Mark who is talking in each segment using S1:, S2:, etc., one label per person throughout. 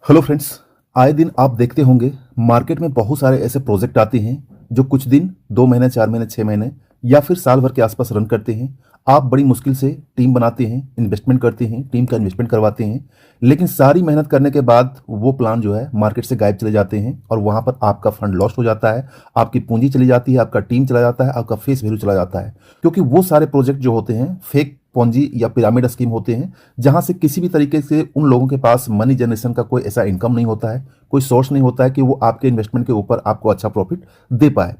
S1: Hello friends. आए दिन आप देखते होंगे मार्केट में बहुत सारे ऐसे प्रोजेक्ट आते हैं जो कुछ दिन 2 महीने 4 महीने 6 महीने या फिर साल भर के आसपास रन करते हैं। आप बड़ी मुश्किल से टीम बनाते हैं, इन्वेस्टमेंट करते हैं, टीम का इन्वेस्टमेंट करवाते हैं, लेकिन सारी मेहनत करने के बाद वो प्लान जो है मार्केट से गायब चले जाते हैं और वहाँ पर आपका फंड लॉस्ट हो जाता है, आपकी पूंजी चली जाती है, आपका टीम चला जाता है, आपका फेस वैल्यू चला जाता है। क्योंकि वो सारे प्रोजेक्ट जो होते हैं फेक पॉन्जी या पिरामिड स्कीम होते हैं, जहां से किसी भी तरीके से उन लोगों के पास मनी जनरेशन का कोई ऐसा इनकम नहीं होता है, कोई सोर्स नहीं होता है कि वो आपके इन्वेस्टमेंट के ऊपर आपको अच्छा प्रॉफिट दे पाए।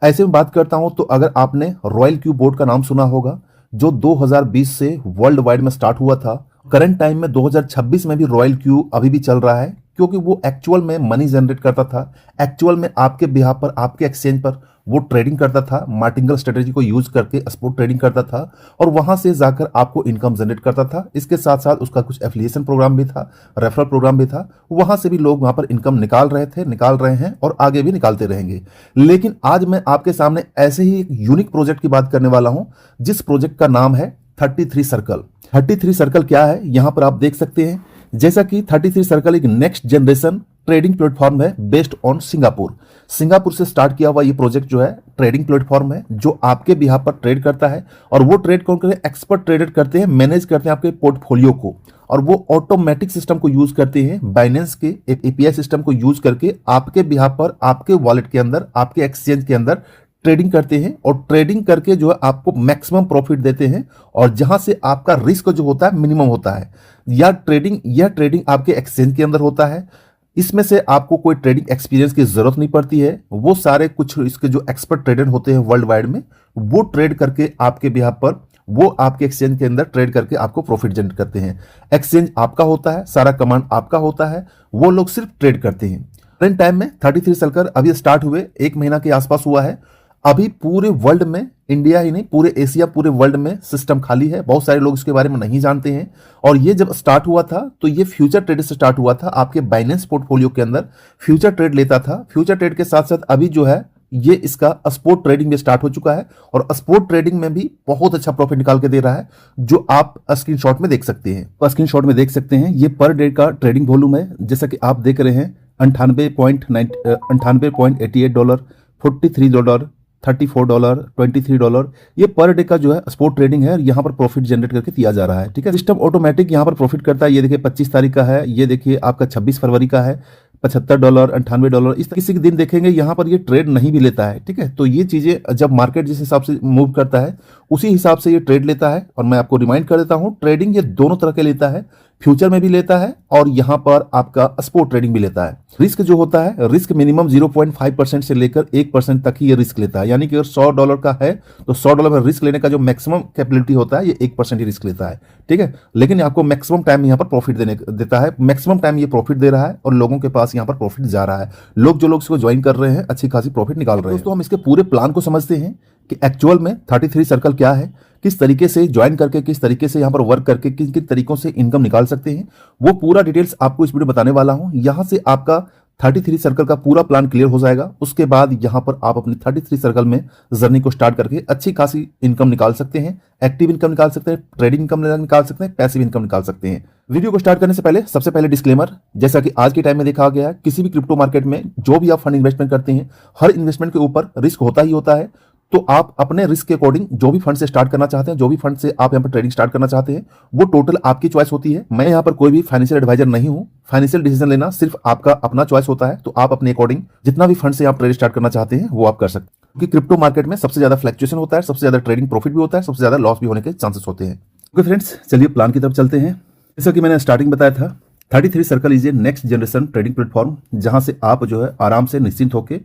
S1: ऐसे में बात करता हूं तो अगर आपने रॉयल क्यू बोर्ड का नाम सुना होगा, जो 2020 से वर्ल्ड वाइड में स्टार्ट हुआ था, करंट टाइम में 2026 में भी रॉयल क्यू अभी भी चल रहा है, क्योंकि वो एक्चुअल में मनी जनरेट करता था। एक्चुअल में आपके बिहाफ पर, आपके एक्सचेंज पर वो ट्रेडिंग करता था, मार्टिंगल स्ट्रेटेजी को यूज करके स्पॉट ट्रेडिंग करता था और वहां से जाकर आपको इनकम जनरेट करता था। इसके साथ साथ उसका कुछ एफिलिएशन प्रोग्राम भी था, रेफरल प्रोग्राम भी था। वहां से भी लोग वहां पर इनकम निकाल रहे हैं और आगे भी निकालते रहेंगे। लेकिन आज मैं आपके सामने ऐसे ही एक यूनिक प्रोजेक्ट की बात करने वाला हूं, जिस प्रोजेक्ट का नाम है 33 सर्कल। 33 सर्कल क्या है, यहां पर आप देख सकते हैं। जैसा कि 33 सर्कल एक नेक्स्ट जनरेशन ट्रेडिंग प्लेटफॉर्म है बेस्ड ऑन सिंगापुर से स्टार्ट किया हुआ ये प्रोजेक्ट जो है ट्रेडिंग प्लेटफॉर्म है, जो आपके बिहाफ पर ट्रेड करता है। और वो ट्रेड कौन करते हैं? एक्सपर्ट ट्रेडर करते हैं, मैनेज करते हैं आपके पोर्टफोलियो को। और वो ऑटोमेटिक सिस्टम को यूज करते हैं, बाइनेंस के एक एपीआई सिस्टम को यूज करके आपके बिहाफ पर, आपके वॉलेट के अंदर, आपके एक्सचेंज के अंदर ट्रेडिंग करते हैं। और ट्रेडिंग करके जो है आपको मैक्सिमम प्रॉफिट देते हैं, और जहां से आपका रिस्क जो होता है मिनिमम होता है। यह ट्रेडिंग आपके एक्सचेंज के अंदर होता है। इसमें से आपको कोई ट्रेडिंग एक्सपीरियंस की जरूरत नहीं पड़ती है। वो सारे कुछ इसके जो एक्सपर्ट ट्रेडर होते हैं वर्ल्ड वाइड में, वो ट्रेड करके आपके बिहाफ पर, वो आपके एक्सचेंज के अंदर ट्रेड करके आपको प्रॉफिट जनरेट करते हैं। एक्सचेंज आपका होता है, सारा कमांड आपका होता है, वो लोग सिर्फ ट्रेड करते हैं। करंट टाइम में 33 सर्कल अभी स्टार्ट हुए 1 महीना के आसपास हुआ है। अभी पूरे वर्ल्ड में, इंडिया ही नहीं पूरे एशिया, पूरे वर्ल्ड में सिस्टम खाली है। बहुत सारे लोग इसके बारे में नहीं जानते हैं। और ये जब स्टार्ट हुआ था तो ये फ्यूचर ट्रेड से स्टार्ट हुआ था। आपके बाइनेंस पोर्टफोलियो के अंदर फ्यूचर ट्रेड लेता था। फ्यूचर ट्रेड के साथ साथ अभी जो है ये इसका स्पोर्ट ट्रेडिंग भी स्टार्ट हो चुका है, और स्पोर्ट ट्रेडिंग में भी बहुत अच्छा प्रॉफिट निकाल के दे रहा है, जो आप स्क्रीनशॉट में देख सकते हैं। स्क्रीनशॉट में देख सकते हैं ये पर डे का ट्रेडिंग वॉल्यूम है, जैसा कि आप देख रहे हैं। $98.88, $43, $34, $23, ये पर डे का जो है स्पोर्ट ट्रेडिंग है। और यहाँ पर प्रॉफिट जनरेट करके दिया जा रहा है। ठीक है, सिस्टम ऑटोमेटिक यहाँ पर प्रॉफिट करता है। ये देखिए 25 तारीख का है, ये देखिए आपका 26 फरवरी का है, $75, $98। इस किसी के दिन देखेंगे यहाँ पर ये ट्रेड नहीं भी लेता है। ठीक है, तो ये चीजें जब मार्केट जिस हिसाब से मूव करता है उसी हिसाब से ये ट्रेड लेता है। और मैं आपको रिमाइंड कर देता हूँ, ट्रेडिंग ये दोनों तरह के लेता है, फ्यूचर में भी लेता है और यहाँ पर आपका स्पोर्ट ट्रेडिंग भी लेता है। रिस्क जो होता है, रिस्क मिनिमम 0.5% से लेकर 1% तक ही ये रिस्क लेता है। यानी कि अगर $100 का है तो $100 में रिस्क लेने का जो मैक्सिमम कैपेबिलिटी होता है, ये 1% ही रिस्क लेता है। ठीक है, लेकिन आपको मैक्सिमम टाइम यहाँ पर प्रॉफिट देता है। मैक्सिमम टाइम ये प्रॉफिट दे रहा है और लोगों के पास यहाँ पर प्रॉफिट जा रहा है। जो लोग इसको ज्वाइन कर रहे हैं अच्छी खासी प्रॉफिट निकाल रहे हैं। दोस्तों, हम इसके पूरे प्लान को समझते हैं कि एक्चुअल में 33 सर्कल क्या है, किस तरीके से ज्वाइन करके, किस तरीके से यहाँ पर वर्क करके, किन किन तरीकों से इनकम निकाल सकते हैं, वो पूरा डिटेल्स आपको इस वीडियो में बताने वाला हूं। यहां से आपका 33 सर्कल का पूरा प्लान क्लियर हो जाएगा। उसके बाद यहां पर आप अपने 33 सर्कल में जर्नी को स्टार्ट करके अच्छी खासी इनकम निकाल सकते हैं। एक्टिव इनकम निकाल सकते हैं, ट्रेडिंग इनकम निकाल सकते हैं, पैसिव इनकम निकाल सकते हैं। वीडियो को स्टार्ट करने से पहले सबसे पहले डिस्क्लेमर, जैसा कि आज के टाइम में देखा गया है, किसी भी क्रिप्टो मार्केट में जो भी आप फंड इन्वेस्टमेंट करते हैं, हर इन्वेस्टमेंट के ऊपर रिस्क होता ही होता है। तो आप अपने रिस्क के अकॉर्डिंग जो भी फंड से स्टार्ट करना चाहते हैं, जो भी फंड से आप यहाँ पर ट्रेडिंग स्टार्ट करना चाहते हैं, वो टोटल आपकी चॉइस होती है। मैं यहाँ पर कोई भी फाइनेंशियल एडवाइजर नहीं हूँ। फाइनेंशियल डिसीजन लेना सिर्फ आपका अपना चॉइस होता है। तो आप अपने अकॉर्डिंग जितना भी फंड से आप ट्रेड स्टार्ट करना चाहते हैं वो आप कर सकते हैं, क्योंकि क्रिप्टो मार्केट में सबसे ज्यादा फ्लक्चुएशन होता है, सबसे ज्यादा ट्रेडिंग प्रॉफिट भी होता है, सबसे ज्यादा लॉस भी होने के चांसेस होते हैं। ओके फ्रेंड्स, चलिए प्लान की तरफ चलते हैं। जैसा कि मैंने स्टार्टिंग बताया था, 33 circle is A next generation trading platform, जहां से आप जो है आराम से निश्चिंत होकर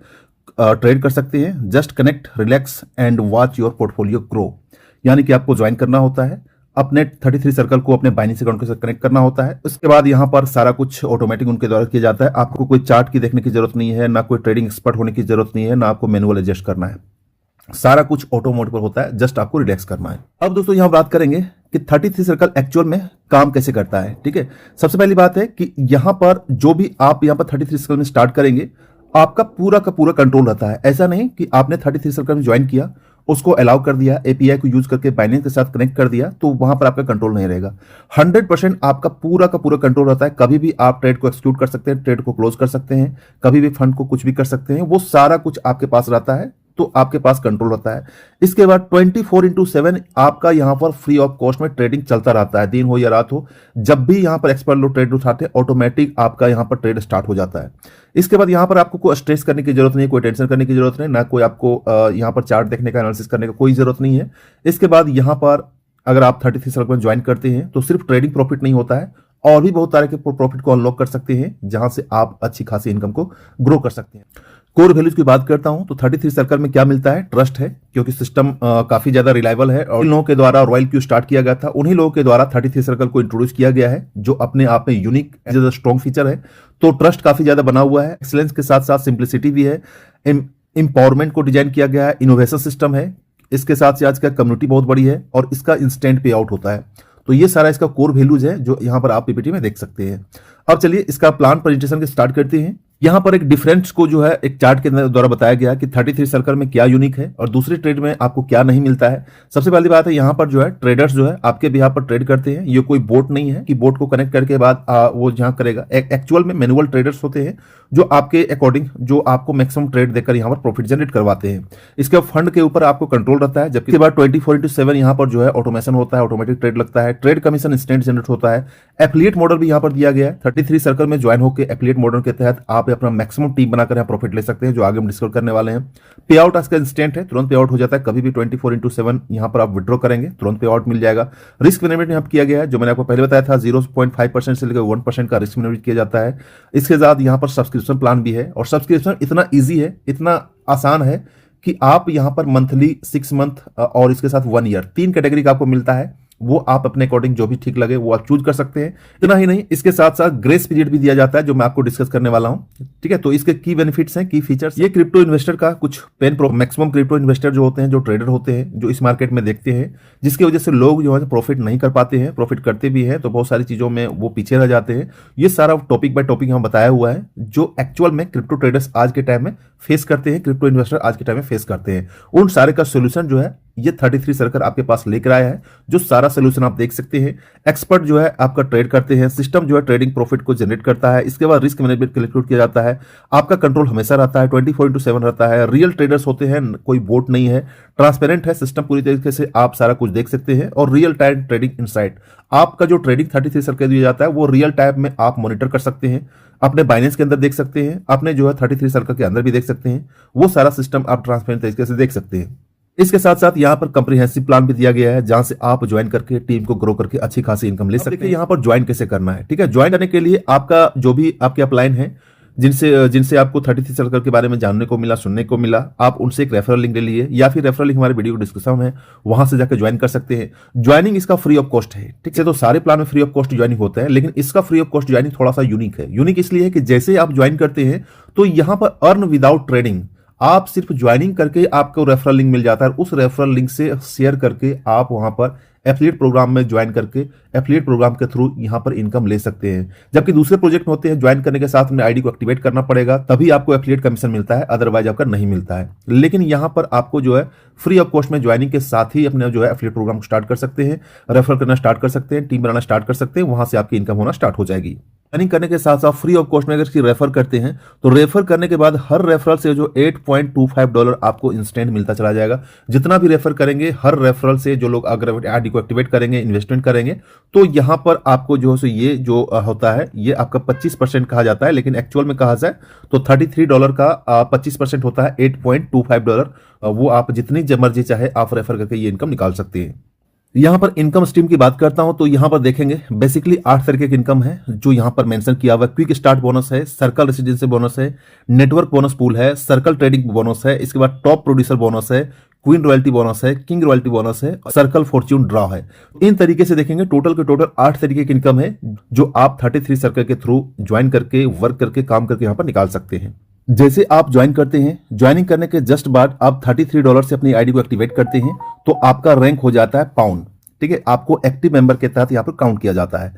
S1: ट्रेड कर सकते हैं। Just connect, relax and watch your portfolio grow. यानी कि आपको ज्वाइन करना होता है, अपने 33 सर्कल को अपने बाइनेंस अकाउंट के साथ कनेक्ट करना होता है। उसके बाद यहाँ पर सारा कुछ ऑटोमेटिक उनके द्वारा किया जाता है। आपको कोई चार्ट की देखने की जरूरत नहीं है, ना कोई ट्रेडिंग एक्सपर्ट होने की जरूरत नहीं है, ना आपको मैनुअल एडजस्ट करना है। सारा कुछ ऑटोमेटिक होता है, जस्ट आपको रिलैक्स करना है। अब दोस्तों यहाँ बात करेंगे कि 33 सर्कल एक्चुअल में काम कैसे करता है। ठीक है, सबसे पहली बात है कि यहाँ पर जो भी आप यहाँ पर 33 सर्कल में स्टार्ट करेंगे, आपका पूरा का पूरा कंट्रोल रहता है। ऐसा नहीं कि आपने 33 सर्कल में ज्वाइन किया उसको अलाउ कर दिया, एपीआई को यूज करके बाइनेंस के साथ कनेक्ट कर दिया, तो वहां पर आपका कंट्रोल नहीं रहेगा। 100% आपका पूरा का पूरा कंट्रोल रहता है। कभी भी आप ट्रेड को एक्सिक्यूट कर सकते हैं, ट्रेड को क्लोज कर सकते हैं, कभी भी फंड को कुछ भी कर सकते हैं, वो सारा कुछ आपके पास रहता है, तो आपके पास कंट्रोल रहता है। इसके बाद 24/7 आपका यहां पर फ्री ऑफ कॉस्ट में ट्रेडिंग चलता रहता है, दिन हो या रात हो। जब भी यहां पर एक्सपर्ट लोग ट्रेड उठाते हैं, ऑटोमेटिक आपका यहां पर ट्रेड स्टार्ट हो जाता है। इसके बाद यहां पर आपको कोई स्ट्रेस करने की जरूरत नहीं, कोई टेंशन करने की जरूरत नहीं, ना कोई आपको यहां पर चार्ट देखने का एनालिसिस करने का कोई जरूरत नहीं है। इसके बाद यहां पर अगर आप 33 सर्कल में ज्वाइन करते हैं तो सिर्फ ट्रेडिंग प्रॉफिट नहीं होता है, और भी बहुत तरह के प्रॉफिट को अनलॉक कर सकते हैं, जहां से आप अच्छी खासी इनकम को ग्रो कर सकते हैं। कोर वैल्यूज की बात करता हूं तो 33 सर्कल में क्या मिलता है, ट्रस्ट है, क्योंकि सिस्टम काफी ज्यादा रिलायबल है, और इन लोगों के द्वारा रॉयल क्यू स्टार्ट किया गया था, उन्हीं लोगों के द्वारा 33 सर्कल को इंट्रोड्यूस किया गया है, जो अपने आप में यूनिक एज स्ट्रॉन्ग फीचर है। तो ट्रस्ट काफी ज्यादा बना हुआ है, एक्सीलेंस के साथ साथ सिंप्लिसिटी भी है, एम्पावरमेंट को डिजाइन किया गया है, इनोवेशन सिस्टम है, इसके साथ से आज का कम्युनिटी बहुत बड़ी है, और इसका इंस्टेंट पे आउट होता है। तो ये सारा इसका कोर वैल्यूज है जो यहां पर आप पीपीटी में देख सकते हैं। अब चलिए इसका प्लान प्रेजेंटेशन के स्टार्ट करते हैं। यहां पर एक डिफरेंस को जो है एक चार्ट के द्वारा बताया गया कि 33 सर्कल में क्या यूनिक है और दूसरे ट्रेड में आपको क्या नहीं मिलता है। सबसे पहली बात है, यहां पर जो है ट्रेडर्स जो है आपके भी यहाँ पर ट्रेड करते हैं। ये कोई बोट नहीं है कि बोट को कनेक्ट करके बाद वो जहां करेगा। एक्चुअल में मैनुअल ट्रेडर्स होते हैं जो आपके अकॉर्डिंग जो आपको मैक्सिमम ट्रेड देकर यहाँ पर प्रॉफिट जनरेट करवाते हैं। इसके फंड के ऊपर आपको कंट्रोल रहता है, जबकि बाद 24/7 यहाँ पर जो है ऑटोमेशन होता है, ऑटोमेटिक ट्रेड लगता है, ट्रेड कमीशन इंस्टेंट जनरेट होता है। एफिलिएट मॉडल भी यहाँ पर दिया गया है। 33 सर्कल में ज्वाइन होकर एफिलिएट मॉडल के तहत आप अपना मैक्सिमम टीम बनाकर यहाँ प्रॉफिट ले सकते हैं, जो आगे हम डिस्कस करने वाले हैं। पे आउट इसका इंस्टेंट है, तुरंत पे आउट हो जाता है। कभी भी 24/7 यहाँ पर आप विड्रॉ करेंगे तुरंत पे आउट मिल जाएगा। रिस्क मैनेजमेंट यहाँ किया गया है, जो मैंने आपको पहले बताया था, 0.5% से लेकर 1% का रिस्क मैनेजमेंट किया जाता है। इसके साथ यहाँ पर सब्सक्रिप्शन प्लान भी है, और सब्सक्रिप्शन इतना ईजी है, इतना आसान है कि आप यहाँ पर मंथली, 6 मंथ और इसके साथ 1 ईयर, 3 कैटेगरी का आपको मिलता है। वो आप अपने अकॉर्डिंग जो भी ठीक लगे वो आप चूज कर सकते हैं। इतना ही नहीं, इसके साथ साथ ग्रेस पीरियड भी दिया जाता है, जो मैं आपको डिस्कस करने वाला हूं। ठीक है, तो इसके की बेनिफिट्स हैं, की फीचर्स। ये क्रिप्टो इन्वेस्टर का कुछ मैक्सिमम क्रिप्टो इन्वेस्टर जो होते हैं, जो ट्रेडर होते हैं, जो इस मार्केट में देखते हैं, जिसकी वजह से लोग जो है प्रॉफिट नहीं कर पाते हैं, प्रॉफिट करते भी हैं तो बहुत सारी चीजों में वो पीछे रह जाते हैं। ये सारा टॉपिक बाय टॉपिक हम बताया हुआ है, जो एक्चुअल में क्रिप्टो ट्रेडर्स आज के टाइम में फेस करते हैं, क्रिप्टो इन्वेस्टर आज के टाइम में फेस करते हैं। उन सारे का सोल्यूशन जो है ये 33 सर्कल आपके पास लेकर आया है, जो सारा सोल्यूशन आप देख सकते हैं। एक्सपर्ट जो है आपका ट्रेड करते हैं, सिस्टम जो है ट्रेडिंग प्रॉफिट को जनरेट करता है। इसके बाद रिस्क मैनेजमेंट कैलकुलेट किया जाता है, आपका कंट्रोल हमेशा रहता है, 24/7 रहता है। रियल ट्रेडर्स होते हैं, कोई बोट नहीं है, ट्रांसपेरेंट है सिस्टम, पूरी तरीके से आप सारा कुछ देख सकते हैं। और रियल टाइम ट्रेडिंग इनसाइट, आपका जो ट्रेडिंग 33 सर्कल दिया जाता है वो रियल टाइम में आप मॉनिटर कर सकते हैं, अपने बाइनेंस के अंदर देख सकते हैं, अपने जो है 33 सर्कल के अंदर भी देख सकते हैं। वो सारा सिस्टम आप ट्रांसपेरेंट तरीके से देख सकते हैं। इसके साथ साथ यहाँ पर कंप्रिहेंसिव प्लान भी दिया गया है, जहां से आप ज्वाइन करके टीम को ग्रो करके अच्छी खासी इनकम ले सकते हैं। यहाँ पर ज्वाइन कैसे करना है, ठीक है। ज्वाइन करने के लिए आपका जो भी आपके अपलाइन है, जिनसे आपको 33 सर्कल के बारे में जानने को मिला, सुनने को मिला, आप उनसे एक रेफरल लिंक ले लिए, या फिर रेफरल लिंक हमारे वीडियो डिस्क्रिप्शन में है, वहां से जाकर ज्वाइन कर सकते हैं। ज्वाइनिंग इसका फ्री ऑफ कॉस्ट है, ठीक है। तो सारे प्लान में फ्री ऑफ कॉस्ट ज्वाइनिंग होता है, लेकिन इसका फ्री ऑफ कॉस्ट ज्वाइनिंग थोड़ा सा यूनिक है। यूनिक इसलिए है कि जैसे आप ज्वाइन करते हैं तो यहाँ पर अर्न विदाउट ट्रेडिंग, आप सिर्फ ज्वाइनिंग करके आपको रेफरल लिंक मिल जाता है, उस रेफरल लिंक से शेयर करके आप वहां पर एफिलिएट प्रोग्राम में ज्वाइन करके एफिलिएट प्रोग्राम के थ्रू यहां पर इनकम ले सकते हैं। जबकि दूसरे प्रोजेक्ट में होते हैं, ज्वाइन करने के साथ में आईडी को एक्टिवेट करना पड़ेगा, तभी आपको एफिलिएट कमीशन मिलता है, अदरवाइज आपका नहीं मिलता है। लेकिन यहां पर आपको जो है फ्री ऑफ कॉस्ट में ज्वाइनिंग के साथ ही अपने जो है एफिलिएट प्रोग्राम को स्टार्ट कर सकते हैं, रेफर करना स्टार्ट कर सकते हैं, टीम बनाना स्टार्ट कर सकते हैं, वहां से आपकी इनकम होना स्टार्ट हो जाएगी। ज्वाइनिंग करने के साथ साथ फ्री ऑफ कॉस्ट में अगर इसकी रेफर करते हैं तो रेफर करने के बाद हर रेफरल से जो $8.25 आपको इंस्टेंट मिलता चला जाएगा। जितना भी रेफर करेंगे, हर रेफरल से जो लोग अगर आईडी को एक्टिवेट करेंगे, इन्वेस्टमेंट करेंगे, तो यहां पर आपको जो है ये जो होता है ये आपका 25% कहा जाता है, लेकिन एक्चुअल में कहा जाए तो $33 का 25% होता है, $8.25। वो आप जितनी मर्जी चाहे आप रेफर करके ये इनकम निकाल सकते हैं। यहां पर इनकम स्ट्रीम की बात करता हूं तो यहां पर देखेंगे बेसिकली 8 तरीके की इनकम है जो यहां पर मेंशन किया हुआ है। क्विक स्टार्ट बोनस है, सर्कल रेसिडेंसी बोनस है, नेटवर्क बोनस पूल है, सर्कल ट्रेडिंग बोनस है, इसके बाद टॉप प्रोड्यूसर बोनस है, क्वीन रॉयल्टी बोनस है, किंग रॉयल्टी बोनस है, सर्कल फॉर्च्यून ड्रॉ है। इन तरीके से देखेंगे टोटल के टोटल 8 तरीके की इनकम है जो आप 33 सर्कल के थ्रू ज्वाइन करके, वर्क करके, काम करके यहां पर निकाल सकते हैं। जैसे आप ज्वाइन करते हैं, ज्वाइनिंग करने के जस्ट बाद आप $33 से अपनी आईडी को एक्टिवेट करते हैं तो आपका रैंक हो जाता है पाउंड, ठीक है। आपको एक्टिव मेंबर के तहत यहां पर काउंट किया जाता है।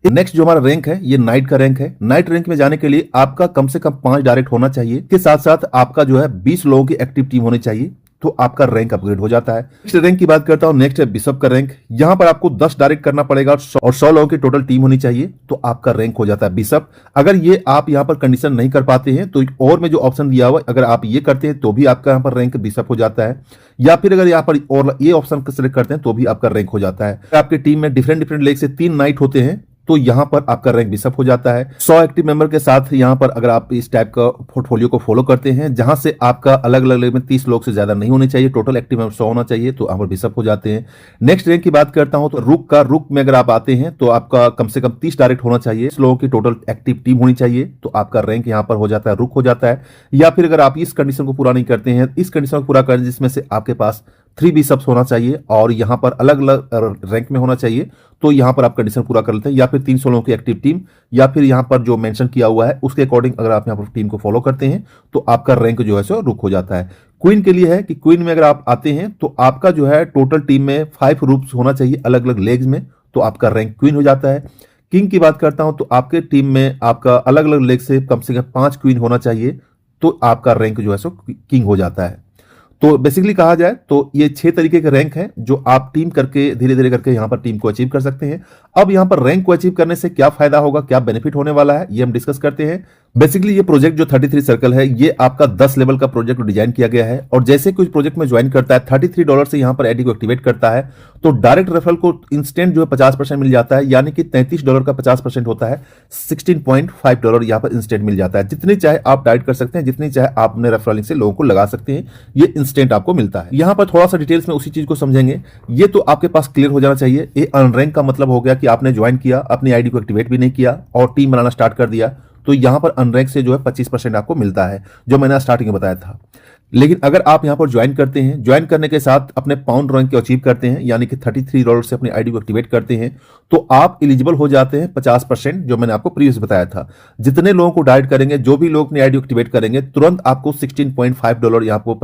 S1: नेक्स्ट जो हमारा रैंक है ये नाइट का रैंक है। नाइट रैंक में जाने के लिए आपका कम से कम 5 डायरेक्ट होना चाहिए, के साथ साथ आपका जो है 20 लोगों की एक्टिव टीम होनी चाहिए, तो आपका रैंक अपग्रेड हो जाता है। नेक्स्ट रैंक की बात करता हूं, नेक्स्ट है बिशप का रैंक। यहां पर आपको 10 डायरेक्ट करना पड़ेगा और 100 लोगों की टोटल टीम होनी चाहिए, तो आपका रैंक हो जाता है बिशप। अगर ये आप यहां पर कंडीशन नहीं कर पाते हैं तो और में जो ऑप्शन दिया हुआ है, अगर आप ये करते हैं तो भी आपका यहां पर रैंक बिशप हो जाता है, या फिर अगर यहां पर और ये ऑप्शन सेलेक्ट करते हैं तो भी आपका रैंक हो जाता है। आपकी टीम में डिफरेंट लेग से 3 नाइट होते हैं तो यहां पर आपका रैंक बिशप हो जाता है। 100 एक्टिव मेंबर के साथ यहां पर अगर आप इस टाइप का पोर्टफोलियो को फॉलो करते हैं, जहां से आपका अलग अलग लेग में 30 लोग से ज्यादा नहीं होने चाहिए, टोटल एक्टिव मेंबर 100 होना चाहिए, तो यहां पर बिशप हो जाते हैं। नेक्स्ट रैंक की बात करता हूं तो रुक में अगर आप आते हैं तो आपका कम से कम 30 डायरेक्ट होना चाहिए, लोगों की टोटल एक्टिव टीम होनी चाहिए, तो आपका रैंक यहां पर हो जाता है रुक हो जाता है। या फिर अगर आप इस कंडीशन को पूरा नहीं करते हैं, इस कंडीशन को पूरा करें जिसमें से आपके पास 3 बिशप्स होना चाहिए और यहां पर अलग अलग रैंक में होना चाहिए, तो यहां पर आप कंडीशन पूरा कर लेते हैं। या फिर 300 लोगों की एक्टिव टीम, या फिर यहां पर जो मेंशन किया हुआ है उसके अकॉर्डिंग अगर आप यहां पर टीम को फॉलो करते हैं तो आपका रैंक जो है सो रुक हो जाता है। क्वीन के लिए है कि क्वीन में अगर आप आते हैं तो आपका जो है टोटल टीम में 5 रूप्स होना चाहिए अलग अलग लेग्स में, तो आपका रैंक क्वीन हो जाता है। किंग की बात करता हूं तो आपके टीम में आपका अलग अलग लेग से कम 5 क्वीन होना चाहिए, तो आपका रैंक जो है सो किंग हो जाता है। तो बेसिकली कहा जाए तो ये 6 तरीके के रैंक हैं जो आप टीम करके धीरे धीरे करके यहां पर टीम को अचीव कर सकते हैं। अब यहां पर रैंक को अचीव करने से क्या फायदा होगा, क्या बेनिफिट होने वाला है, ये हम डिस्कस करते हैं। बेसिकली ये प्रोजेक्ट जो 33 सर्कल है, ये आपका 10 लेवल का प्रोजेक्ट डिजाइन किया गया है, और जैसे कुछ प्रोजेक्ट में ज्वाइन करता है $33 से यहां पर आईडी को एक्टिवेट करता है तो डायरेक्ट रेफरल को इंस्टेंट जो है 50% मिल जाता है, यानी कि $33 का 50% होता है, $16.5 यहां पर इंस्टेंट मिल जाता है। जितनी चाहे आप डाइट कर सकते हैं, जितनी चाहे आप अपने रेफरल से लोगों को लगा सकते हैं, ये इंस्टेंट आपको मिलता है। यहां पर थोड़ा सा डिटेल्स में उसी चीज को समझेंगे। ये तो आपके पास क्लियर हो जाना चाहिए। ये अनरैंक का मतलब हो गया कि आपने ज्वाइन किया, अपनी आईडी को एक्टिवेट भी नहीं किया और टीम बनाना स्टार्ट कर दिया, तो यहां पर अनरैंक से जो है 25% आपको मिलता है, जो मैंने स्टार्टिंग में बताया था। लेकिन अगर आप यहां पर ज्वाइन करते हैं, ज्वाइन करने के साथ अपने पाउंड रैंक को अचीव करते हैं, यानी कि $33 से अपनी आईडी को एक्टिवेट करते हैं, तो आप एलिजिबल हो जाते हैं 50%, जो मैंने आपको प्रीवियस बताया था। जितने लोगों को डाइट करेंगे, जो भी लोग अपनी आईडी को एक्टिवेट करेंगे, तुरंत आपको $16.5 यहां पर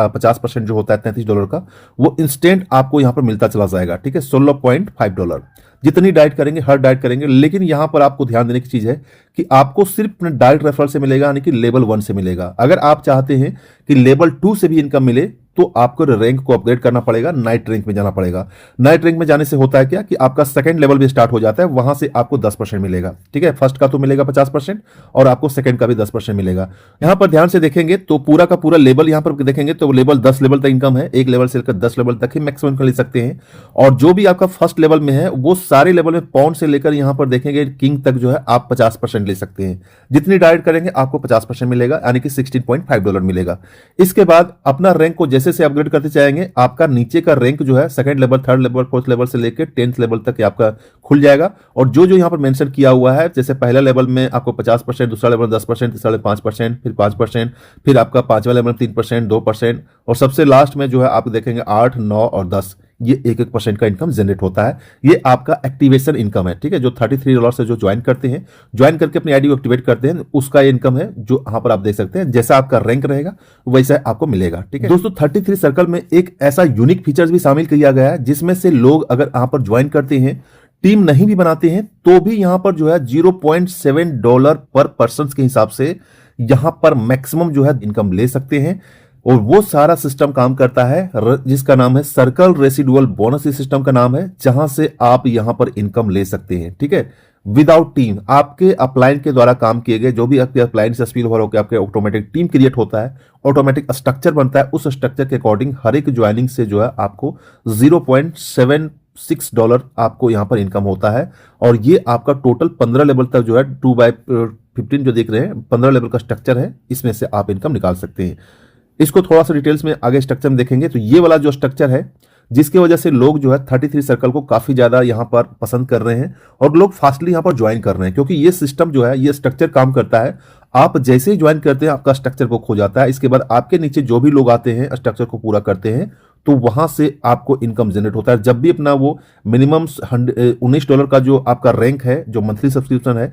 S1: $50% जो होता है $33 का, वो इंस्टेंट आपको यहां पर मिलता चला जाएगा। ठीक है, $16.5 जितनी डाइट करेंगे, हर डाइट करेंगे। लेकिन यहां पर आपको ध्यान देने की चीज है कि आपको सिर्फ डाइट रेफरल से मिलेगा, यानी कि लेवल 1 से मिलेगा। अगर आप चाहते हैं कि लेवल 2 से भी इनकम मिले तो आपको रैंक को अपग्रेड करना पड़ेगा, नाइट रैंक में जाना पड़ेगा। नाइट रैंक में जाने से होता है क्या कि आपका सेकंड लेवल भी स्टार्ट हो जाता है, वहां से आपको 10% मिलेगा। ठीक है, फर्स्ट का तो मिलेगा 50% और आपको सेकंड का भी 10% मिलेगा। यहां पर ध्यान से देखेंगे तो पूरा का पूरा लेवल यहां पर देखेंगे तो लेवल 10 लेवल तक इनकम है, एक लेवल से लेकर 10 लेवल तक ही मैक्सिमम कर ले सकते हैं। और जो भी आपका फर्स्ट लेवल में है वो सारे लेवल में पाउंड से लेकर यहां पर देखेंगे किंग तक जो है आप 50% ले सकते हैं। जितनी डाइट करेंगे आपको 50% मिलेगा, यानी कि $16.5 मिलेगा। इसके बाद अपना रैंक को जैसे से अपग्रेड करते जाएंगे, आपका नीचे का रैंक जो है second level, third level, fourth level से लेकर 10th लेवल तक आपका खुल जाएगा। और जो जो यहां पर मेंशन किया हुआ है, जैसे पहला लेवल में आपको 50%, दूसरा लेवल 10%, तीसरा लेवल 5%, फिर 5%, फिर आपका पांचवा लेवल 3%, 2%, और सबसे लास्ट में जो है आप देखेंगे 8, 9 और 10, ये 1% का इनकम जनरेट होता है। ये आपका एक्टिवेशन इनकम है। ठीक है, जो $33 से जो ज्वाइन करते हैं, ज्वाइन करके अपनी आईडी को एक्टिवेट करते हैं, उसका इनकम है, जो यहां पर आप देख सकते हैं। जैसा आपका रैंक रहेगा वैसा आपको मिलेगा। ठीक है दोस्तों, 33 सर्कल में एक ऐसा यूनिक फीचर्स भी शामिल किया गया है, जिसमें से लोग अगर यहां पर ज्वाइन करते हैं, टीम नहीं भी बनाते हैं, तो भी यहां पर जो है $0.7 पर पर्सन के हिसाब से यहां पर मैक्सिमम जो है इनकम ले सकते हैं। और वो सारा सिस्टम काम करता है जिसका नाम है सर्कल रेसिडुअल बोनस सिस्टम का नाम है, जहां से आप यहां पर इनकम ले सकते हैं। ठीक है, विदाउट टीम, आपके अपलाइन के द्वारा काम किए गए जो भी आपके अपलाइन से स्पीड होकर आपके ऑटोमेटिक टीम क्रिएट होता है, ऑटोमेटिक स्ट्रक्चर बनता है, उस स्ट्रक्चर के अकॉर्डिंग हर एक ज्वाइनिंग से जो है आपको $0.76 आपको यहां पर इनकम होता है। और ये आपका टोटल 15 लेवल तक जो है 2/15 जो देख रहे हैं 15 लेवल का स्ट्रक्चर है, इसमें से आप इनकम निकाल सकते हैं। इसको थोड़ा सा डिटेल्स में आगे स्ट्रक्चर में देखेंगे तो ये वाला जो स्ट्रक्चर है, जिसकी वजह से लोग जो है 33 सर्कल को काफी ज्यादा यहां पर पसंद कर रहे हैं और लोग फास्टली यहां पर ज्वाइन कर रहे हैं, क्योंकि ये सिस्टम जो है, ये स्ट्रक्चर काम करता है। आप जैसे ही ज्वाइन करते हैं आपका स्ट्रक्चर को खो जाता है। इसके बाद आपके नीचे जो भी लोग आते हैं स्ट्रक्चर को पूरा करते हैं, तो वहां से आपको इनकम जनरेट होता है। जब भी अपना वो मिनिमम $19 का जो आपका रैंक है, जो मंथली सब्सक्रिप्शन है,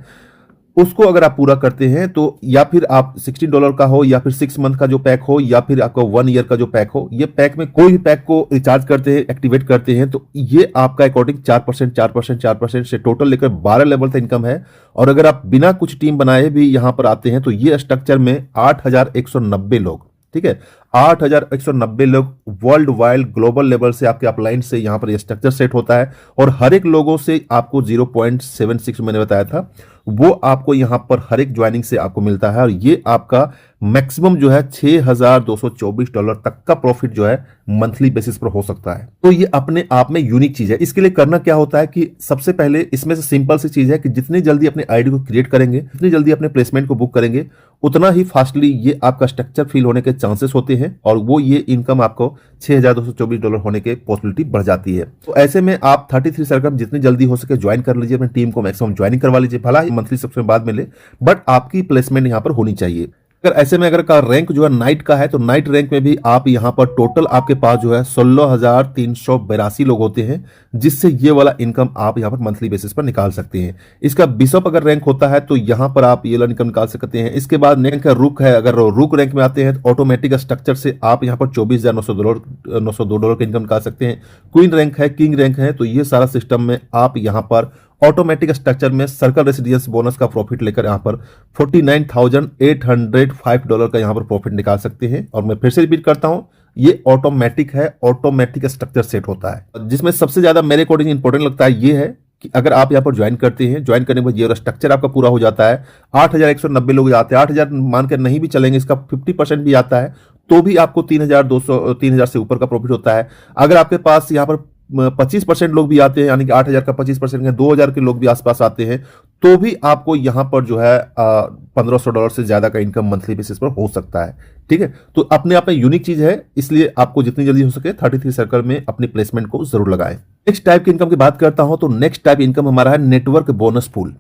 S1: उसको अगर आप पूरा करते हैं, तो या फिर आप $16 का हो, या फिर 6 मंथ का जो पैक हो, या फिर आपका 1 ईयर का जो पैक हो, ये पैक में कोई भी पैक को रिचार्ज करते हैं, एक्टिवेट करते हैं, तो ये आपका अकॉर्डिंग 4%, 4%, 4% से टोटल लेकर 12 लेवल तक इनकम है। और अगर आप बिना कुछ टीम बनाए भी यहां पर आते हैं, तो ये स्ट्रक्चर में 8190 लोग ठीक है। 8,190 लोग वर्ल्ड वाइड ग्लोबल लेवल से आपके अपलाइन से यहाँ पर ये स्ट्रक्चर सेट होता है और हर एक लोगों से आपको 0.76 मैंने बताया था वो आपको यहाँ पर हर एक ज्वाइनिंग से आपको मिलता है और ये आपका मैक्सिमम जो है $6,224 तक का प्रॉफिट जो है मंथली बेसिस पर हो सकता है। तो ये अपने आप में यूनिक चीज है। इसके लिए करना क्या होता है कि सबसे पहले इसमें से सिंपल सी चीज है कि जितनी जल्दी अपने आईडी को क्रिएट करेंगे, जितनी जल्दी अपने प्लेसमेंट को बुक करेंगे, उतना ही फास्टली ये आपका स्ट्रक्चर फिल होने के चांसेस होते हैं और वो ये इनकम आपको $6,224 होने के पॉसिबिलिटी बढ़ जाती है। तो ऐसे में आप 33 सर्कल जितनी जल्दी हो सके ज्वाइन कर लीजिए, अपनी टीम को मैक्सिमम ज्वाइनिंग करवा लीजिए, भला ही मंथली सब्सक्रिप्शन बाद मिले बट आपकी प्लेसमेंट यहाँ पर होनी चाहिए। अगर ऐसे में अगर का रैंक जो है नाइट का है तो नाइट रैंक में भी आप यहाँ पर टोटल आपके पास जो है 16,382 लोग होते हैं जिससे ये वाला इनकम आप यहाँ पर मंथली बेसिस पर निकाल सकते हैं। इसका बिशप अगर रैंक होता है तो यहाँ पर आप ये वाला इनकम निकाल सकते हैं। इसके बाद रैंक का रुक है, अगर रुक रैंक में आते हैं तो ऑटोमेटिक स्ट्रक्चर से आप यहाँ पर $24,902 का इनकम निकाल सकते हैं। क्वीन रैंक है, किंग रैंक है, तो ये सारा सिस्टम में आप यहाँ पर ऑटोमेटिक स्ट्रक्चर में सर्कल रेसिडेंस बोनस का प्रॉफिट लेकर यहाँ पर $49,805 का यहाँ पर प्रॉफिट निकाल सकते हैं। और मैं फिर से रिपीट करता हूं, ये ऑटोमेटिक है, ऑटोमेटिक स्ट्रक्चर सेट होता है। जिसमें सबसे ज्यादा मेरे अकॉर्डिंग इंपॉर्टेंट लगता है ये है कि अगर आप यहाँ पर ज्वाइन करते हैं, ज्वाइन करने के बाद ये स्ट्रक्चर आपका पूरा हो जाता है, 8,190 लोग आते हैं, 8,000 मानकर नहीं भी चलेंगे, इसका 50% भी आता है तो भी आपको 3,000 से ऊपर का प्रॉफिट होता है। अगर आपके पास यहाँ पर 25% लोग भी आते हैं, यानी कि 8,000 का 25% है, 2,000 के लोग भी आसपास आते हैं, तो भी आपको यहां पर जो है $1,500 से ज्यादा का इनकम मंथली बेसिस पर हो सकता है। ठीक है, तो अपने आप में यूनिक चीज है, इसलिए आपको जितनी जल्दी हो सके 33 सर्कल में अपनी प्लेसमेंट को जरूर लगाएं। नेक्स्ट टाइप की इनकम की बात करता हूं तो नेक्स्ट टाइप इनकम हमारा है नेटवर्क बोनस पूल।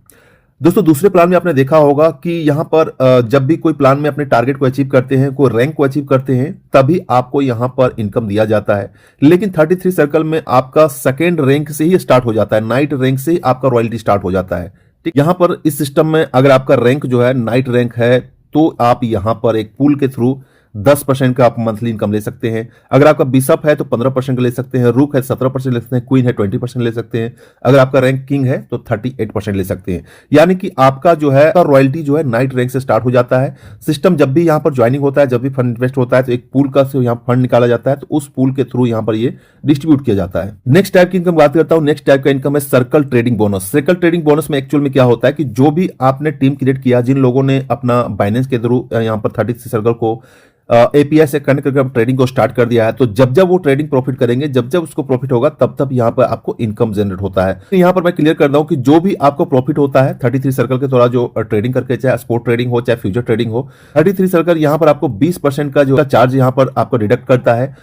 S1: दोस्तों दूसरे प्लान में आपने देखा होगा कि यहां पर जब भी कोई प्लान में अपने टारगेट को अचीव करते हैं, कोई रैंक को अचीव करते हैं, तभी आपको यहां पर इनकम दिया जाता है। लेकिन 33 सर्कल में आपका सेकेंड रैंक से ही स्टार्ट हो जाता है, नाइट रैंक से ही आपका रॉयल्टी स्टार्ट हो जाता है। ठीक, यहां पर इस सिस्टम में अगर आपका रैंक जो है नाइट रैंक है तो आप यहां पर एक पूल के थ्रू 10% का आप मंथली इनकम ले सकते हैं। अगर आपका बिशप है तो 15% का ले सकते हैं, रूक है 17% ले सकते हैं, क्वीन है 20% ले सकते हैं, अगर आपका रैंक किंग है तो 38% ले सकते हैं। यानी कि आपका जो है रॉयल्टी जो है नाइट रैंक से स्टार्ट हो जाता है। सिस्टम जब भी यहां पर ज्वाइनिंग होता है, जब भी फंड इन्वेस्ट होता है तो एक पूल का से यहां फंड निकाला जाता है, तो उस पूल के थ्रू यहां पर ये डिस्ट्रीब्यूट किया जाता है। नेक्स्ट टाइप की इनकम बात करता हूं, नेक्स्ट टाइप का इनकम है circle trading bonus. Circle trading bonus में एक्चुअल में क्या होता है कि जो भी आपने टीम क्रिएट किया, जिन लोगों ने अपना बाइनेंस के थ्रू यहां पर 33 सर्कल को एपीआई से कनेक्ट करके ट्रेडिंग को स्टार्ट कर दिया है, तो जब जब वो ट्रेडिंग प्रॉफिट करेंगे, जब जब उसको प्रॉफिट होगा, तब तब यहाँ पर आपको इनकम जनरेट होता है। तो यहाँ पर मैं क्लियर कर दूं कि जो भी आपको प्रॉफिट होता है 33 सर्कल के द्वारा जो ट्रेडिंग करके, चाहे स्पॉट ट्रेडिंग हो चाहे फ्यूचर ट्रेडिंग हो, 33 सर्कल यहाँ पर आपको 20% का जो चार्ज यहाँ पर आपको डिडक्ट करता है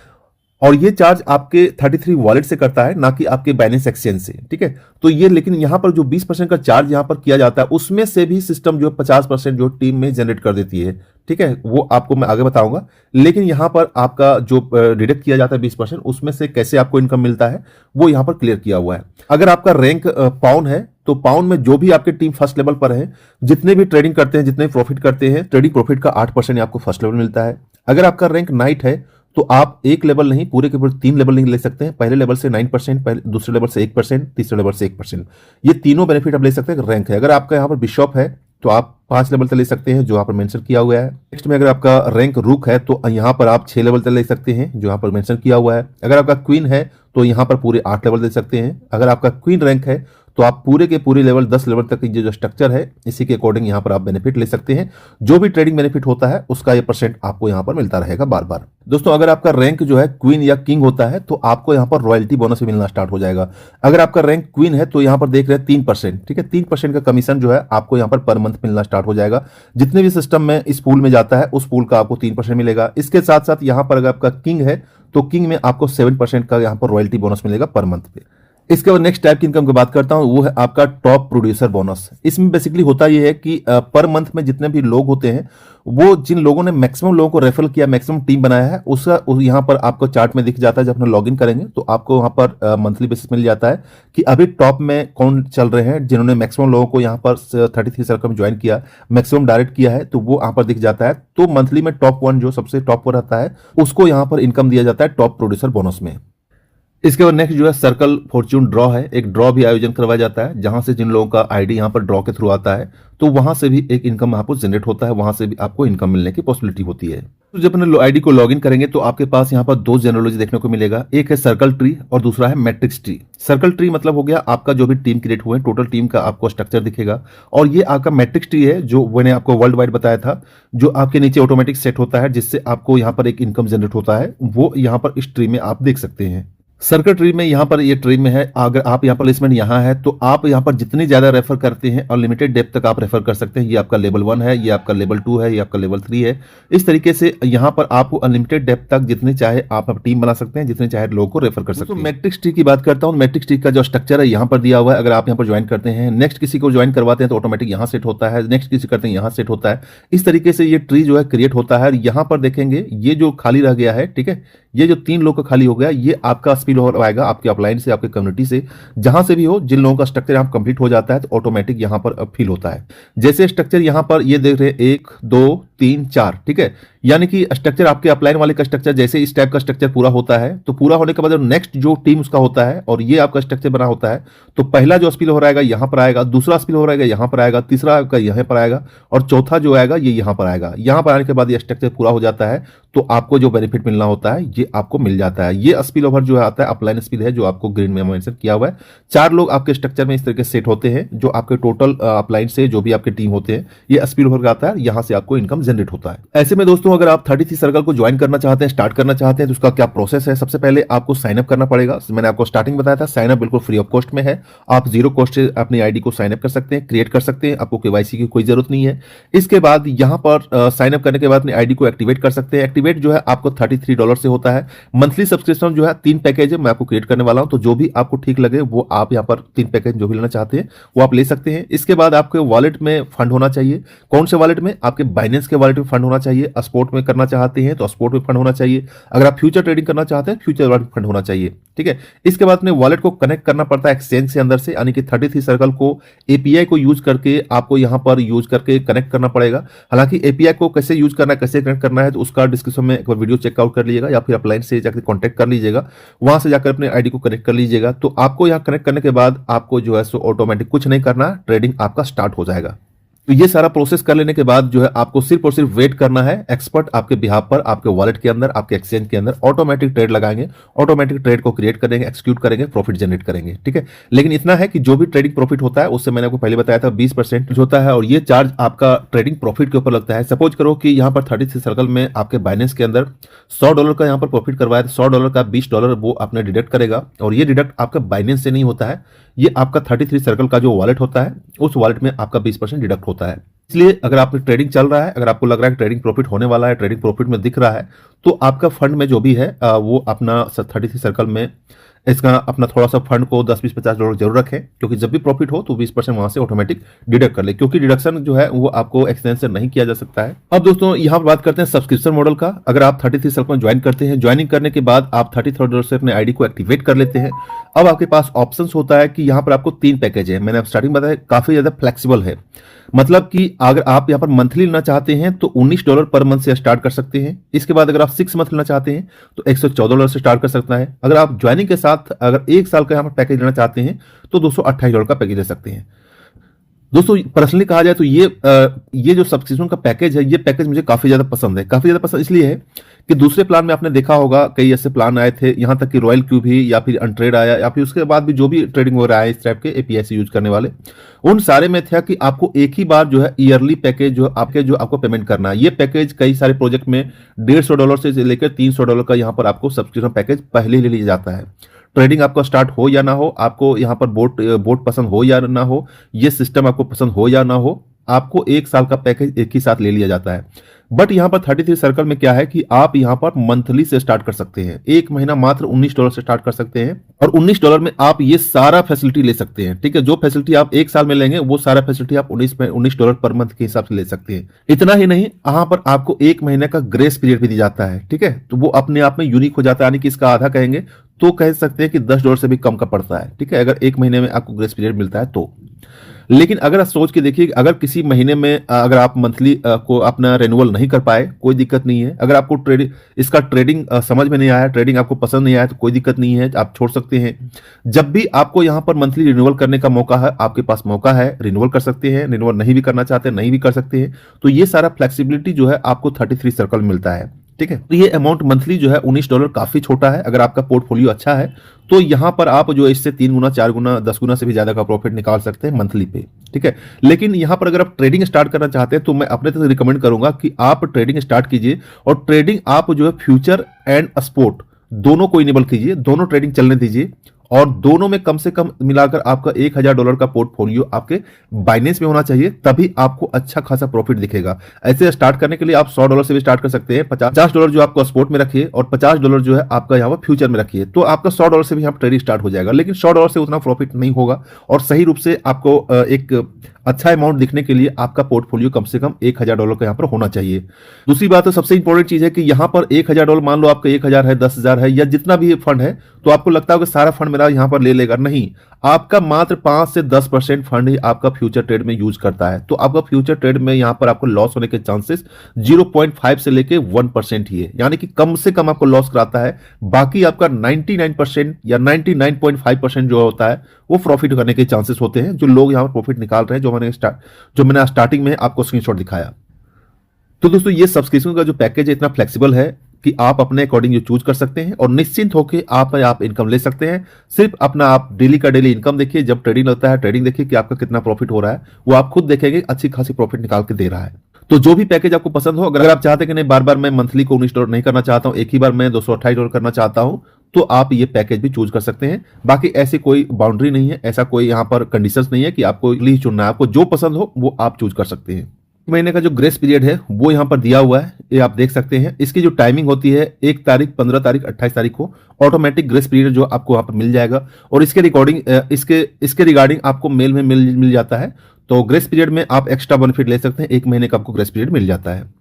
S1: और ये चार्ज आपके 33 वॉलेट से करता है, ना कि आपके बाइनेंस एक्सचेंज से। ठीक है, तो ये लेकिन यहां पर जो 20% का चार्ज यहां पर किया जाता है, उसमें से भी सिस्टम जो 50% जो टीम में जनरेट कर देती है। ठीक है, वो आपको मैं आगे बताऊंगा, लेकिन यहां पर आपका जो डिडक्ट किया जाता है 20%, उसमें से कैसे आपको इनकम मिलता है वो यहां पर क्लियर किया हुआ है। अगर आपका रैंक पाउंड है तो पाउंड में जो भी आपके टीम फर्स्ट लेवल पर है, जितने भी ट्रेडिंग करते हैं, जितने प्रॉफिट करते हैं, ट्रेडिंग प्रॉफिट का 8% आपको फर्स्ट लेवल मिलता है। अगर आपका रैंक नाइट है तो आप एक लेवल नहीं, पूरे के पूरे 3 लेवल नहीं ले सकते हैं। पहले लेवल से 9%, पहले दूसरे लेवल से 1%, तीसरे लेवल से 1%, ये तीनों बेनिफिट आप ले सकते हैं रैंक है। अगर आपका यहाँ पर बिशप है तो आप 5 लेवल तक ले सकते हैं, जो यहाँ पर मेंशन किया हुआ है। नेक्स्ट में अगर आपका रैंक रूक है तो यहाँ पर आप 6 लेवल तक ले सकते हैं, जो यहाँ पर मेंशन किया हुआ है। अगर आपका क्वीन है तो यहाँ पर पूरे 8 लेवल ले सकते हैं। अगर आपका क्वीन रैंक है तो आप पूरे के पूरे लेवल 10 लेवल तक की जो स्ट्रक्चर है, इसी के अकॉर्डिंग यहाँ पर आप बेनिफिट ले सकते हैं। जो भी ट्रेडिंग बेनिफिट होता है उसका ये % आपको यहाँ पर मिलता रहेगा बार बार। दोस्तों अगर आपका रैंक जो है क्वीन या किंग होता है तो आपको यहाँ पर रॉयल्टी बोनस भी मिलना स्टार्ट हो जाएगा। अगर आपका रैंक क्वीन है तो यहाँ पर देख रहे हैं 3%। ठीक है, 3% का कमीशन जो है आपको यहाँ पर मंथ मिलना स्टार्ट हो जाएगा। जितने भी सिस्टम में इस पूल में जाता है उस पूल का आपको 3% मिलेगा। इसके साथ साथ यहाँ पर अगर आपका किंग है तो किंग में आपको 7% का यहाँ पर रॉयल्टी बोनस मिलेगा पर मंथ पे। इसके बाद नेक्स्ट टाइप की इनकम की बात करता हूं, वो है आपका टॉप प्रोड्यूसर बोनस। इसमें बेसिकली होता यह है कि पर मंथ में जितने भी लोग होते हैं, वो जिन लोगों ने मैक्सिमम लोगों को रेफर किया, मैक्सिमम टीम बनाया है, उसका यहाँ पर आपको चार्ट में दिख जाता है। जब अपना लॉगिन करेंगे तो आपको वहां पर मंथली बेसिस मिल जाता है कि अभी टॉप में कौन चल रहे हैं, जिन्होंने मैक्सिमम लोगों को यहाँ पर 33 सर्कल में ज्वाइन किया, मैक्सिमम डायरेक्ट किया है, तो वो यहाँ पर दिख जाता है। तो मंथली में टॉप 1 जो सबसे टॉप पर रहता है उसको यहाँ पर इनकम दिया जाता है टॉप प्रोड्यूसर बोनस में। इसके बाद नेक्स्ट जो है सर्कल फॉर्च्यून ड्रॉ है। एक ड्रॉ भी आयोजन करवाया जाता है जहां से जिन लोगों का आईडी यहाँ पर ड्रॉ के थ्रू आता है तो वहां से भी एक इनकम आपको जनरेट होता है, वहां से भी आपको इनकम मिलने की पॉसिबिलिटी होती है। तो जब अपने आईडी को लॉगिन करेंगे तो आपके पास यहाँ पर दो जेनरोलॉजी देखने को मिलेगा, एक है सर्कल ट्री और दूसरा है मैट्रिक्स ट्री। सर्कल ट्री मतलब हो गया आपका जो भी टीम क्रिएट हुए टोटल टीम का आपको स्ट्रक्चर दिखेगा, और ये आपका मैट्रिक्स ट्री है जो मैंने आपको वर्ल्ड वाइड बताया था, जो आपके नीचे ऑटोमेटिक सेट होता है जिससे आपको यहाँ पर एक इनकम जनरेट होता है, वो यहाँ पर इस ट्री में आप देख सकते हैं। सर्कल ट्री में यहाँ पर ये ट्री में है, अगर आप यहाँ पर प्लेसमेंट यहाँ है तो आप यहाँ पर जितनी ज्यादा रेफर करते हैं अनलिमिटेड डेप्थ तक आप रेफर कर सकते हैं। ये आपका लेवल 1 है, ये आपका लेवल 2 है, ये आपका लेवल 3 है। इस तरीके से यहाँ पर आपको अनलिमिटेड डेप्थ तक जितने चाहे आप टीम बना सकते हैं, जितने चाहे लोगों को रेफर कर सकते हैं। मैट्रिक्स ट्री की बात करता हूँ। मैट्रिक्स ट्री का जो स्ट्रक्चर है यहाँ पर दिया हुआ है, अगर आप यहाँ पर ज्वाइन करते हैं, नेक्स्ट किसी को ज्वाइन करवाते हैं तो ऑटोमेटिक यहाँ सेट होता है, नेक्स्ट किसी करते हैं यहाँ सेट होता है। इस तरीके से ये ट्री जो है क्रिएट होता है। यहाँ पर देखेंगे ये जो खाली रह गया है, ठीक है, ये जो 3 लोग का खाली हो गया, ये आपका स्पिल ओवर आएगा आपके अपलाइन से, आपके कम्युनिटी से, जहां से भी हो। जिन लोगों का स्ट्रक्चर यहाँ कंप्लीट हो जाता है तो ऑटोमेटिक यहां पर फिल होता है। जैसे स्ट्रक्चर यहां पर ये देख रहे हैं 1 2 3 4, ठीक है, यानी कि स्ट्रक्चर आपके अपलाइन वाले का स्ट्रक्चर जैसे इस टाइप का स्ट्रक्चर पूरा होता है तो पूरा होने के बाद नेक्स्ट जो टीम उसका होता है और ये आपका स्ट्रक्चर बना होता है, तो पहला जो स्पिल हो रहेगा यहां पर आएगा, दूसरा स्पिल हो रहेगा यहां पर आएगा, तीसरा आपका यहां पर आएगा और चौथा जो आएगा ये यहां पर आएगा। यहां पर आने के बाद ये स्ट्रक्चर पूरा हो जाता है तो आपको जो बेनिफिट मिलना होता है ये आपको मिल जाता है। ये स्पिल ओवर जो आता है अपलाइन स्पिल है जो आपको ग्रीन में मेंशन किया हुआ है। 4 लोग आपके स्ट्रक्चर में इस तरीके से सेट होते हैं जो आपके टोटल अपलाइन से जो भी आपके टीम होते हैं, ये स्पिल ओवर आता है, यहां से आपको इनकम जनरेट होता है। ऐसे में दोस्तों अगर आप 33 सर्कल को ज्वाइन करना चाहते हैं, स्टार्ट करना चाहते हैं तो उसका क्या प्रोसेस है। सबसे पहले आपको साइन अप करना पड़ेगा। मैंने आपको स्टार्टिंग बताया था साइन अप बिल्कुल फ्री ऑफ कॉस्ट में है। आप 0 कॉस्ट से अपनी आईडी को साइन अप कर सकते हैं, क्रिएट कर सकते हैं, आपको केवाईसी की कोई जरूरत नहीं है। इसके बाद यहां पर साइन अप करने के बाद अपनी आईडी को एक्टिवेट कर सकते हैं। एक्टिवेट जो है आपको $33 से होता है। मंथली सब्सक्रिप्शन जो है 3 पैकेज है, मैं आपको क्रिएट करने वाला हूं, तो जो भी आपको ठीक लगे वो आप यहां पर 3 पैकेज जो भी लेना चाहते हैं वो आप ले सकते हैं। इसके बाद आपके वॉलेट में फंड होना चाहिए। कौन से वॉलेट में? आपके बाइनेंस के वॉलेट में फंड होना चाहिए। स्पोर्ट में करना चाहते हैं तो स्पोर्ट में फंड होना चाहिए। अगर आप फ्यूचर ट्रेडिंग करना चाहते हैं फ्यूचर वॉलेट फंड होना चाहिए, ठीक है। इसके बाद अपने वॉलेट को कनेक्ट करना पड़ता है एक्सचेंज से अंदर से, यानी कि 33 सर्कल को एपीआई को यूज करके आपको यहां पर यूज करके कनेक्ट करना पड़ेगा। हालांकि एपीआई को कैसे यूज करना है, कैसे कनेक्ट करना है तो उसका डिस्क्रिप्शन में एक बार वीडियो चेकआउट कर लीजिएगा या फिर अपलाइन से जाकर कॉन्टैक्ट कर लीजिएगा, वहां से जाकर अपने आईडी को कनेक्ट कर लीजिएगा। तो आपको यहां कनेक्ट करने के बाद आपको जो है सो ऑटोमेटिक कुछ नहीं करना, ट्रेडिंग आपका स्टार्ट हो जाएगा। तो ये सारा प्रोसेस कर लेने के बाद जो है आपको सिर्फ और सिर्फ वेट करना है। एक्सपर्ट आपके बिहाफ पर आपके वॉलेट के अंदर, आपके एक्सचेंज के अंदर ऑटोमेटिक ट्रेड लगाएंगे, ऑटोमेटिक ट्रेड को क्रिएट करेंगे, एक्सिक्यूट करेंगे, प्रॉफिट जनरेट करेंगे, ठीक है। लेकिन इतना है कि जो भी ट्रेडिंग प्रॉफिट होता है उससे मैंने आपको पहले बताया था 20% होता है और ये चार्ज आपका ट्रेडिंग प्रॉफिट के ऊपर लगता है। सपोज करो कि यहाँ पर 33 सर्कल में आपके बाइनेंस के अंदर $100 का यहाँ पर प्रॉफिट करवाया, $100 का $20 वो आपने डिडक्ट करेगा और ये डिडक्ट आपका बाइनेंस से नहीं होता है, ये आपका 33 सर्कल का जो वॉलेट होता है उस वॉलेट में आपका 20% डिडक्ट होता है। इसलिए अगर आपकी ट्रेडिंग चल रहा है, अगर आपको लग रहा है कि ट्रेडिंग प्रॉफिट होने वाला है, ट्रेडिंग प्रॉफिट में दिख रहा है, तो आपका फंड में जो भी है वो अपना 33 सर्कल में इसका अपना थोड़ा सा फंड को $10-20-50 जरूर रखें, क्योंकि जब भी प्रॉफिट हो तो 20% वहां से ऑटोमेटिक डिडक्ट कर ले, क्योंकि डिडक्शन जो है वो आपको एक्सचेंज से नहीं किया जा सकता है। अब दोस्तों यहाँ पर बात करते हैं सब्सक्रिप्शन मॉडल का। अगर आप 33 सर्कल में ज्वाइन करते हैं, ज्वाइनिंग करने के बाद आप $33 से अपने आईडी को एक्टिवेट कर लेते हैं। अब आपके पास ऑप्शंस होता है कि यहाँ पर आपको 3 पैकेज है। मैंने स्टार्टिंग बताया काफी ज्यादा फ्लेक्सिबल है, मतलब कि अगर आप यहाँ पर मंथली लेना चाहते हैं तो $19 पर मंथ से स्टार्ट कर सकते हैं। इसके बाद अगर आप 6 मंथ लेना चाहते हैं तो $114 से स्टार्ट कर सकता है। अगर आप ज्वाइनिंग के साथ अगर 1 साल का यहाँ पर पैकेज लेना चाहते हैं तो $228 का पैकेज ले सकते हैं। दोस्तों पर्सनली कहा जाए तो ये जो सब्सक्रिप्शन का पैकेज है, ये पैकेज मुझे काफी ज्यादा पसंद है। काफी ज्यादा पसंद इसलिए है कि दूसरे प्लान में आपने देखा होगा कई ऐसे प्लान आए थे, यहां तक कि रॉयल क्यू भी या फिर अनट्रेड आया या फिर उसके बाद भी जो भी ट्रेडिंग वगैरह आए इस टाइप के एपीआई से यूज करने वाले, उन सारे में था कि आपको एक ही बार जो है ईयरली पैकेज जो आपको पेमेंट करना है। ये पैकेज कई सारे प्रोजेक्ट में $150 से लेकर $300 का यहाँ पर आपको सब्सक्रिप्शन पैकेज पहले ले लिया जाता है। ट्रेडिंग आपका स्टार्ट हो या ना हो, आपको यहाँ पर बोट पसंद हो या ना हो, ये सिस्टम आपको पसंद हो या ना हो, आपको 1 साल का पैकेज एक ही साथ ले लिया जाता है। बट यहाँ पर 33 सर्कल में क्या है कि आप यहाँ पर मंथली से स्टार्ट कर सकते हैं। 1 महीना मात्र $19 से स्टार्ट कर सकते हैं और $19 में आप ये सारा फैसिलिटी ले सकते हैं, ठीक है। जो फैसिलिटी आप 1 साल में लेंगे वो सारा फैसिलिटी आप $19 पर मंथ के हिसाब से ले सकते हैं। इतना ही नहीं, यहाँ पर आपको 1 महीने का ग्रेस पीरियड भी दिया जाता है, ठीक है। तो वो अपने आप में यूनिक हो जाता है, यानी कि इसका आधा कहेंगे तो कह सकते हैं कि $10 से भी कम का पड़ता है, ठीक है, अगर 1 महीने में आपको ग्रेस पीरियड मिलता है तो। लेकिन अगर आप सोच के देखिए, अगर किसी महीने में अगर आप मंथली को अपना रेन्यूअल नहीं कर पाए, कोई दिक्कत नहीं है। अगर आपको इसका ट्रेडिंग समझ में नहीं आया, ट्रेडिंग आपको पसंद नहीं आया, तो कोई दिक्कत नहीं है, आप छोड़ सकते हैं। जब भी आपको यहाँ पर मंथली रिन्यूअल करने का मौका है, आपके पास मौका है, रिन्यूअल कर सकते हैं। रिन्यूअल नहीं भी करना चाहते, नहीं भी कर सकते हैं। तो ये सारा फ्लेक्सिबिलिटी जो है आपको 33 सर्कल मिलता है। ठीक है, तो ये अमाउंट मंथली जो है $19 काफी छोटा है। अगर आपका पोर्टफोलियो अच्छा है तो यहां पर आप जो इससे 3 गुना, 4 गुना, 10 गुना से भी ज्यादा का प्रॉफिट निकाल सकते हैं मंथली पे। ठीक है, लेकिन यहां पर अगर आप ट्रेडिंग स्टार्ट करना चाहते हैं तो मैं अपने तरफ से रिकमेंड करूंगा कि आप ट्रेडिंग स्टार्ट कीजिए, और ट्रेडिंग आप जो है फ्यूचर एंड स्पोर्ट दोनों को इनेबल कीजिए, दोनों ट्रेडिंग चलने दीजिए, और दोनों में कम से कम मिलाकर आपका $1000 का पोर्टफोलियो आपके बाइनेंस में होना चाहिए, तभी आपको अच्छा खासा प्रॉफिट दिखेगा। ऐसे स्टार्ट करने के लिए आप $100 से भी स्टार्ट कर सकते हैं। $50 जो आपको स्पोर्ट में रखिए और $50 जो है आपका यहाँ पर फ्यूचर में रखिए, तो आपका $100 से भी यहाँ ट्रेडिंग स्टार्ट हो जाएगा। लेकिन $100 से उतना प्रॉफिट नहीं होगा, और सही रूप से आपको एक अच्छा अमाउंट दिखने के लिए आपका पोर्टफोलियो कम से कम $1000 का यहाँ पर होना चाहिए। दूसरी बात, तो सबसे इंपॉर्टेंट चीज है कि यहाँ पर $1000, मान लो आपका 1000 है, 10,000 है, या जितना भी फंड है, तो आपको लगता है कि सारा फंड मेरा यहाँ पर ले लेगा। नहीं, आपका मात्र 5 से 10% फंड ही आपका फ्यूचर ट्रेड में यूज करता है। तो आपका फ्यूचर ट्रेड में यहाँ पर आपको लॉस होने के चांसेस 0.5 से लेके 1% ही है, यानी कि कम से कम आपको लॉस कराता है। बाकी आपका 99% या 99.5% जो होता है वो प्रॉफिट करने के चांसेस होते हैं। जो लोग यहाँ पर प्रॉफिट निकाल रहे हैं, जो मैंने स्टार्टिंग में आपको स्क्रीनशॉट दिखाया। तो दोस्तों, ये सब्सक्रिप्शन का जो पैकेज है इतना फ्लेक्सिबल है कि आप अपने अकॉर्डिंग जो चूज कर सकते हैं, और निश्चिंत होकर आप इनकम ले सकते हैं। सिर्फ अपना आप डेली का डेली इनकम देखिए, जब ट्रेडिंग लगता है ट्रेडिंग देखिए कि आपका कितना प्रॉफिट हो रहा है, वो आप खुद देखेंगे अच्छी खासी प्रॉफिट निकाल के दे रहा है। तो जो भी पैकेज आपको पसंद हो, अगर आप चाहते हैं कि नहीं बार बार मैं मंथली को $19 नहीं करना चाहता हूं, एक ही बार मैं $228 करना चाहता हूं, तो आप ये पैकेज भी चूज कर सकते हैं। बाकी ऐसी कोई बाउंड्री नहीं है, ऐसा कोई यहाँ पर कंडीशंस नहीं है कि आपको ही चुनना है। आपको जो पसंद हो वो आप चूज कर सकते हैं। महीने का जो ग्रेस पीरियड है वो यहाँ पर दिया हुआ है, ये आप देख सकते हैं। इसकी जो टाइमिंग होती है 1 तारीख, 15 तारीख, 28 तारीख को ऑटोमेटिक ग्रेस पीरियड जो आपको वहां पर मिल जाएगा, और इसके रिगार्डिंग आपको मेल में मिल जाता है। तो ग्रेस पीरियड में आप एक्स्ट्रा बेनिफिट ले सकते हैं, 1 महीने का आपको ग्रेस पीरियड मिल जाता है।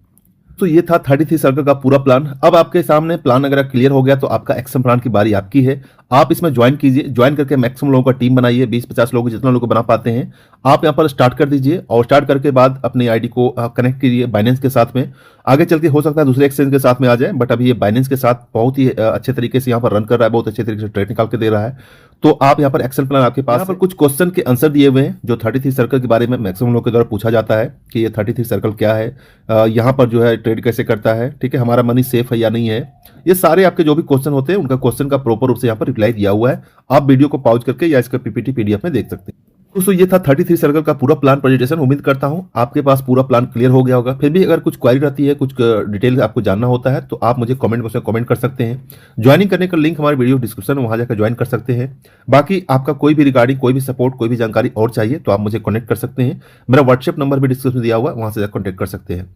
S1: तो ये था 33 सर्कल का पूरा प्लान। अब आपके सामने प्लान अगर क्लियर हो गया तो आपका एक्शन प्लान की बारी आपकी है। आप इसमें ज्वाइन कीजिए, ज्वाइन करके मैक्सिमम लोगों का टीम बनाइए, 20-50 लोग जितना लोग बना पाते हैं आप यहाँ पर स्टार्ट कर दीजिए, और स्टार्ट करके बाद अपनी आईडी को कनेक्ट कीजिए बाइनेंस के साथ में। आगे चल के हो सकता है दूसरे एक्सचेंज के साथ में आ जाए, बट अभी ये बाइनेंस के साथ बहुत ही अच्छे तरीके से यहाँ पर रन कर रहा है, बहुत अच्छे तरीके से ट्रेड निकाल के दे रहा है। तो आप यहाँ पर एक्शन प्लान आपके पास। यहाँ पर कुछ क्वेश्चन के आंसर दिए हुए हैं जो 33 सर्कल के बारे में मैक्सिमम लोगों के द्वारा पूछा जाता है कि ये 33 सर्कल क्या है, यहाँ पर जो है ट्रेड कैसे करता है, ठीक है, हमारा मनी सेफ है या नहीं है। ये सारे आपके जो भी क्वेश्चन होते हैं उनका क्वेश्चन का प्रॉपर रूप से यहाँ पर रिप्लाई दिया हुआ है। आप वीडियो को पॉज करके या इसका पीपीटी पीडीएफ में देख सकते हैं। दोस्तों, ये था 33 सर्कल का पूरा प्लान प्रेजेंटेशन। उम्मीद करता हूं आपके पास पूरा प्लान क्लियर हो गया होगा। फिर भी अगर कुछ क्वेरी रहती है, कुछ डिटेल आपको जानना होता है, तो आप मुझे कमेंट बॉक्स में कमेंट कर सकते हैं। ज्वाइनिंग करने का लिंक हमारे वीडियो डिस्क्रिप्शन में, वहां जाकर ज्वाइन कर सकते हैं। बाकी आपका कोई भी रिगार्डिंग कोई भी सपोर्ट, कोई भी जानकारी और चाहिए तो आप मुझे कॉन्टेक्ट कर सकते हैं। मेरा व्हाट्सएप नंबर भी डिस्क्रिप्शन में दिया हुआ है, वहां से कॉन्टेक्ट कर सकते हैं।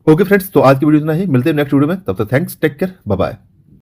S1: ओके फ्रेंड्स, तो आज की वीडियो इतना ही, मिलते हैं नेक्स्ट वीडियो में। तब तक thanks, take care, bye bye.